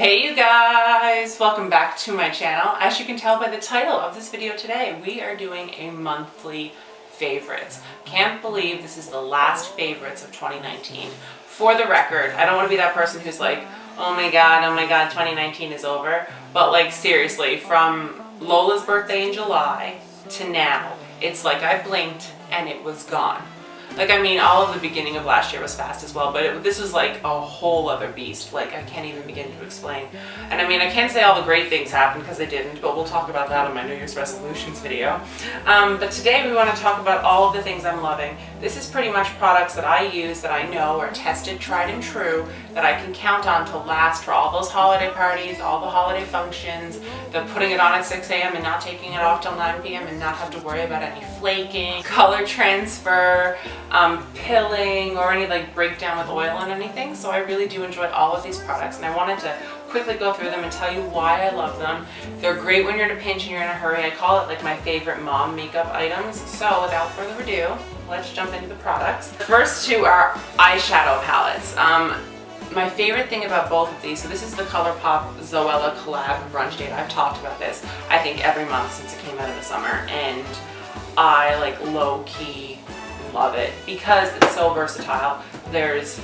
Hey you guys! Welcome back to my channel. As you can tell by the title of this video today, we are doing a monthly favorites. Can't believe this is the last favorites of 2019. For the record, I don't want to be that person who's like, oh my god, 2019 is over. But like seriously, from Lola's birthday in July to now, it's like I blinked and it was gone. Like, I mean, all of the beginning of last year was fast as well, but this was like a whole other beast. Like, I can't even begin to explain. And I mean, I can't say all the great things happened because they didn't, but we'll talk about that in my New Year's resolutions video. But today we want to talk about all of the things I'm loving. This is pretty much products that I use that I know are tested, tried and true, that I can count on to last for all those holiday parties, all the holiday functions, the putting it on at 6 a.m. and not taking it off till 9 p.m. and not have to worry about any flaking, color transfer, pilling, or any like breakdown with oil and anything. So I really do enjoy all of these products, and I wanted to quickly go through them and tell you why I love them. They're great when you're in a pinch and you're in a hurry. I call it like my favorite mom makeup items. So without further ado, let's jump into the products. The first two are eyeshadow palettes. My favorite thing about both of these, so this is the Colourpop Zoella collab brunch date. I've talked about this, I think, every month since it came out in the summer, and I like low-key love it because it's so versatile. There's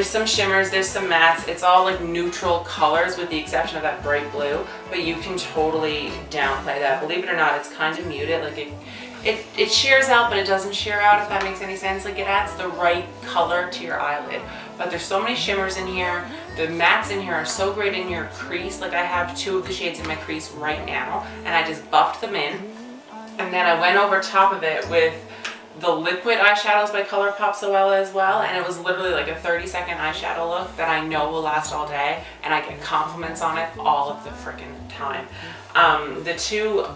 some shimmers, there's some mattes. It's all like neutral colors with the exception of that bright blue, but you can totally downplay that. Believe it or not, it's kind of muted. Like it shears out, but it doesn't shear out, if that makes any sense. Like, it adds the right color to your eyelid. But there's so many shimmers in here. The mattes in here are so great in your crease. Like, I have two of the shades in my crease right now, and I just buffed them in. And then I went over top of it with the liquid eyeshadows by Colourpop Zoella as well, and it was literally like a 30-second eyeshadow look that I know will last all day, and I get compliments on it all of the freaking time. The two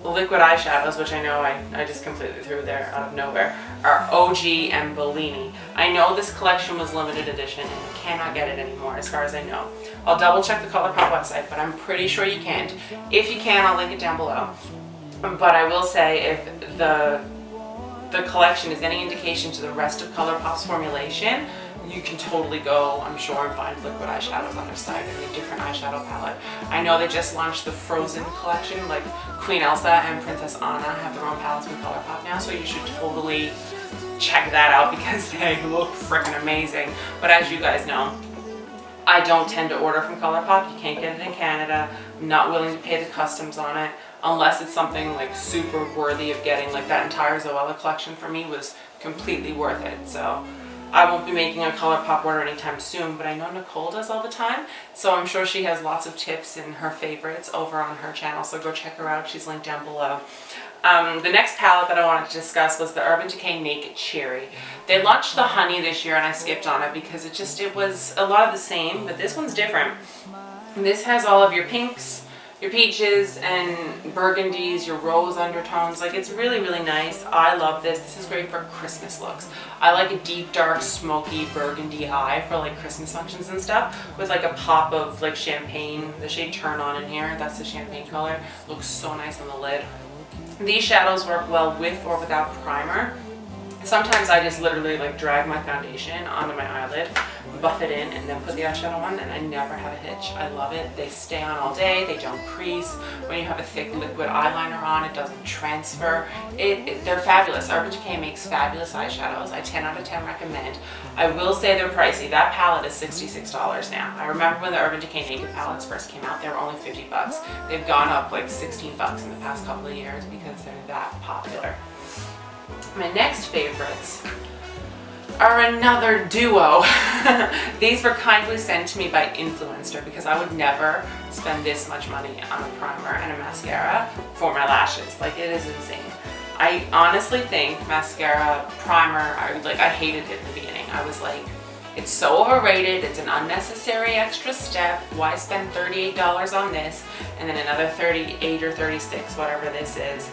liquid eyeshadows, which I know I just completely threw there out of nowhere, are OG and Bellini. I know this collection was limited edition and you cannot get it anymore as far as I know. I'll double check the Colourpop website, but I'm pretty sure you can't. If you can, I'll link it down below. But I will say, if the collection is any indication to the rest of Colourpop's formulation, you can totally go, I'm sure, and find liquid eyeshadows on their site and a different eyeshadow palette. I know they just launched the Frozen collection, like Queen Elsa and Princess Anna have their own palettes with Colourpop now, so you should totally check that out because they look freaking amazing. But as you guys know, I don't tend to order from Colourpop. You can't get it in Canada. I'm not willing to pay the customs on it unless it's something like super worthy of getting. Like that entire Zoella collection for me was completely worth it. So I won't be making a Colourpop order anytime soon, but I know Nicole does all the time, so I'm sure she has lots of tips and her favorites over on her channel, so go check her out. She's linked down below. The next palette that I wanted to discuss was the Urban Decay Naked Cherry. They launched the Honey this year and I skipped on it because it was a lot of the same, but this one's different. This has all of your pinks, your peaches and burgundies, your rose undertones. Like, it's really, really nice. I love this. This is great for Christmas looks. I like a deep, dark, smoky burgundy eye for like Christmas functions and stuff with like a pop of like champagne. The shade Turn On in here, that's the champagne color. Looks so nice on the lid. These shadows work well with or without primer. Sometimes I just literally like drag my foundation onto my eyelid, buff it in, and then put the eyeshadow on, and I never have a hitch. I love it. They stay on all day. They don't crease. When you have a thick liquid eyeliner on, it doesn't transfer. They're fabulous. Urban Decay makes fabulous eyeshadows. I 10 out of 10 recommend. I will say they're pricey. That palette is $66 now. I remember when the Urban Decay Naked palettes first came out, they were only 50 bucks. They've gone up like 16 bucks in the past couple of years because they're that popular. My next favorites are another duo. These were kindly sent to me by Influencer because I would never spend this much money on a primer and a mascara for my lashes. Like, it is insane. I honestly think mascara, primer, I hated it in the beginning. I was like, it's so overrated, it's an unnecessary extra step. Why spend $38 on this and then another $38 or $36, whatever this is.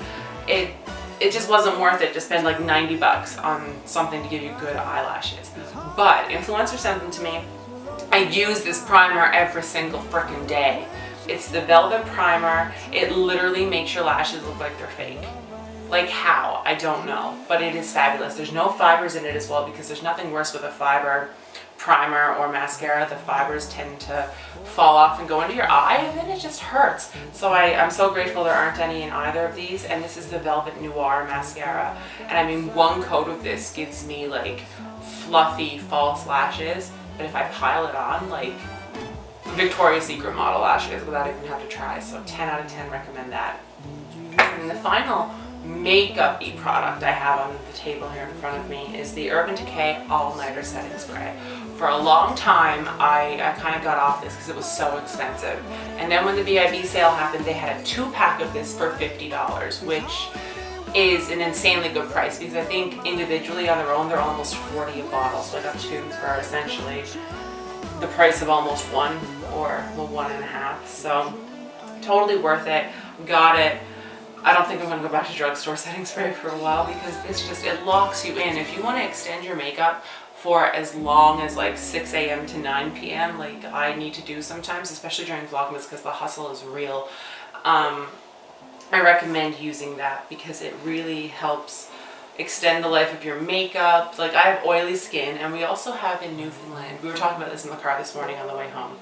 It just wasn't worth it to spend like 90 bucks on something to give you good eyelashes. But Influencer sent them to me. I use this primer every single freaking day. It's the Velvet Primer. It literally makes your lashes look like they're fake. Like, how? I don't know, but it is fabulous. There's no fibers in it as well because there's nothing worse with a fiber primer or mascara, the fibers tend to fall off and go into your eye, and then it just hurts. So I'm so grateful there aren't any in either of these. And this is the Velvet Noir mascara, and I mean, one coat of this gives me like fluffy false lashes, but if I pile it on, like Victoria's Secret model lashes without even having to try. So 10 out of 10 recommend that. And the final makeup-y product I have on the table here in front of me is the Urban Decay All Nighter Setting Spray. For a long time, I kind of got off this because it was so expensive. And then when the BIB sale happened, they had a 2-pack of this for $50, which is an insanely good price, because I think individually on their own, they're almost 40 a bottle. So I got 2 for essentially the price of almost 1, or well, 1.5. So totally worth it. Got it. I don't think I'm going to go back to drugstore setting spray for a while, because this just, it locks you in. If you want to extend your makeup for as long as like 6 a.m. to 9 p.m. like I need to do sometimes, especially during Vlogmas because the hustle is real, I recommend using that because it really helps extend the life of your makeup. Like, I have oily skin, and we also have in Newfoundland, we were talking about this in the car this morning on the way home,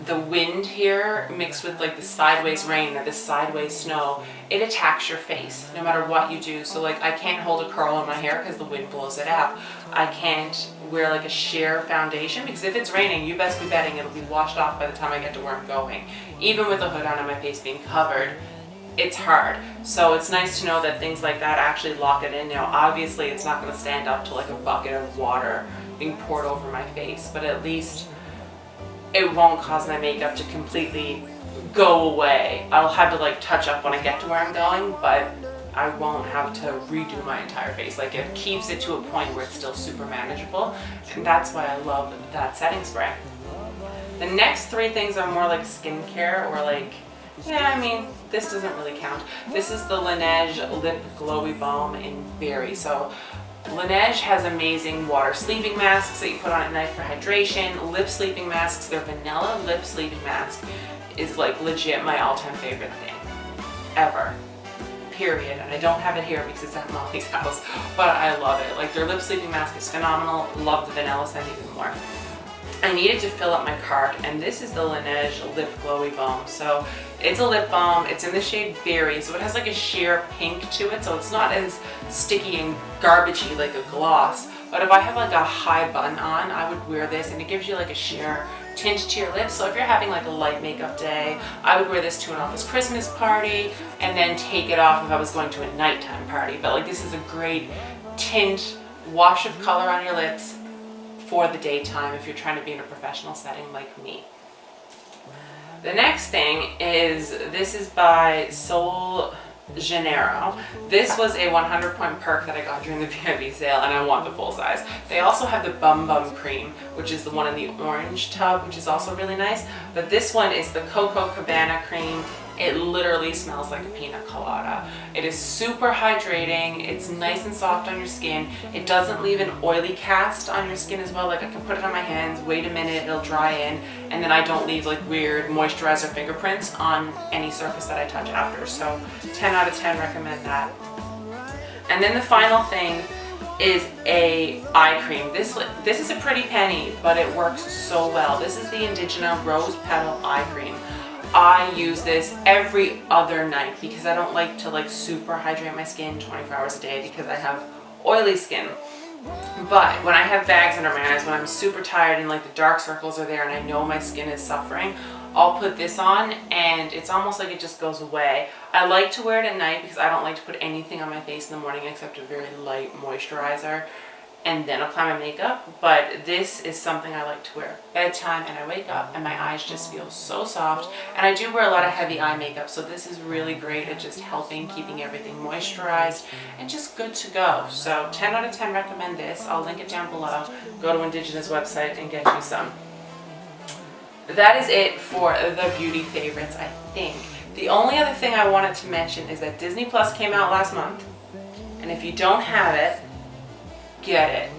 the wind here mixed with like the sideways rain or the sideways snow, it attacks your face no matter what you do. So like, I can't hold a curl in my hair because the wind blows it out. I can't wear like a sheer foundation because if it's raining, you best be betting it'll be washed off by the time I get to where I'm going. Even with the hood on and my face being covered, it's hard. So it's nice to know that things like that actually lock it in. Now obviously it's not going to stand up to like a bucket of water being poured over my face, but at least it won't cause my makeup to completely go away. I'll have to like touch up when I get to where I'm going, but I won't have to redo my entire face. Like, it keeps it to a point where it's still super manageable, and that's why I love that setting spray. The next 3 things are more like skincare, or like, yeah, I mean, this doesn't really count. This is the Laneige Lip Glowy Balm in Berry. So Laneige has amazing water sleeping masks that you put on at night for hydration. Lip sleeping masks, their vanilla lip sleeping mask is like legit my all-time favorite thing ever. Period. And I don't have it here because it's at Molly's house, but I love it. Like, their lip sleeping mask is phenomenal. Love the vanilla scent even more. I needed to fill up my cart, and this is the Laneige Lip Glowy Balm. So it's a lip balm, it's in the shade Berry, so it has like a sheer pink to it, so it's not as sticky and garbagey like a gloss. But if I have like a high bun on, I would wear this, and it gives you like a sheer tint to your lips. So if you're having like a light makeup day, I would wear this to an office Christmas party and then take it off if I was going to a nighttime party. But like, this is a great tint, wash of color on your lips for the daytime if you're trying to be in a professional setting like me. The next thing is, this is by Sol Janeiro. This was a 100-point perk that I got during the BIB sale, and I want the full size. They also have the Bum Bum Cream, which is the one in the orange tub, which is also really nice. But this one is the Coco Cabana Cream. It literally smells like a pina colada. It is super hydrating. It's nice and soft on your skin. It doesn't leave an oily cast on your skin as well. Like, I can put it on my hands, wait a minute, it'll dry in, and then I don't leave like weird moisturizer fingerprints on any surface that I touch after. So 10 out of 10 recommend that. And then the final thing is a eye cream. This is a pretty penny, but it works so well. This is the Indigena Rose Petal Eye Cream. I use this every other night because I don't like to like super hydrate my skin 24 hours a day because I have oily skin. But when I have bags under my eyes, when I'm super tired and like the dark circles are there and I know my skin is suffering, I'll put this on and it's almost like it just goes away. I like to wear it at night because I don't like to put anything on my face in the morning except a very light moisturizer and then apply my makeup. But this is something I like to wear at bedtime, and I wake up and my eyes just feel so soft. And I do wear a lot of heavy eye makeup, so this is really great at just helping keeping everything moisturized and just good to go. So 10 out of 10 recommend this. I'll link it down below. Go to Indigena's website and get you some. That is it for the beauty favorites, I think. The only other thing I wanted to mention is that Disney Plus came out last month, and if you don't have it, get it.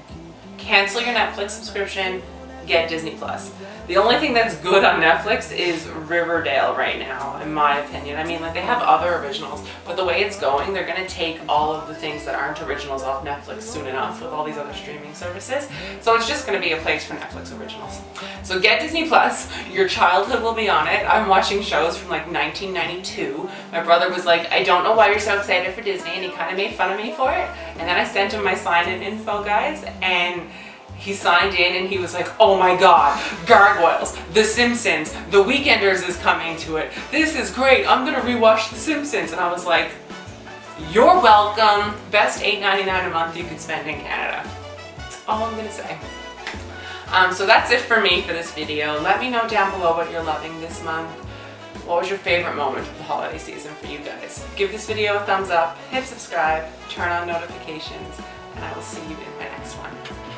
Cancel your Netflix subscription, get Disney Plus. The only thing that's good on Netflix is Riverdale right now, in my opinion. I mean, like, they have other originals, but the way it's going, they're gonna take all of the things that aren't originals off Netflix soon enough with all these other streaming services. So it's just gonna be a place for Netflix originals. So get Disney Plus, your childhood will be on it. I'm watching shows from like 1992. My brother was like, I don't know why you're so excited for Disney, and he kind of made fun of me for it. And then I sent him my sign-in info, guys, and he signed in and he was like, oh my god, Gargoyles, The Simpsons, The Weekenders is coming to it. This is great, I'm gonna rewatch The Simpsons. And I was like, you're welcome. Best $8.99 a month you could spend in Canada. That's all I'm gonna say. So that's it for me for this video. Let me know down below what you're loving this month. What was your favorite moment of the holiday season for you guys? Give this video a thumbs up, hit subscribe, turn on notifications, and I will see you in my next one.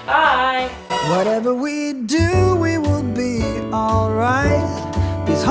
Bye! Whatever we do, we will be alright. These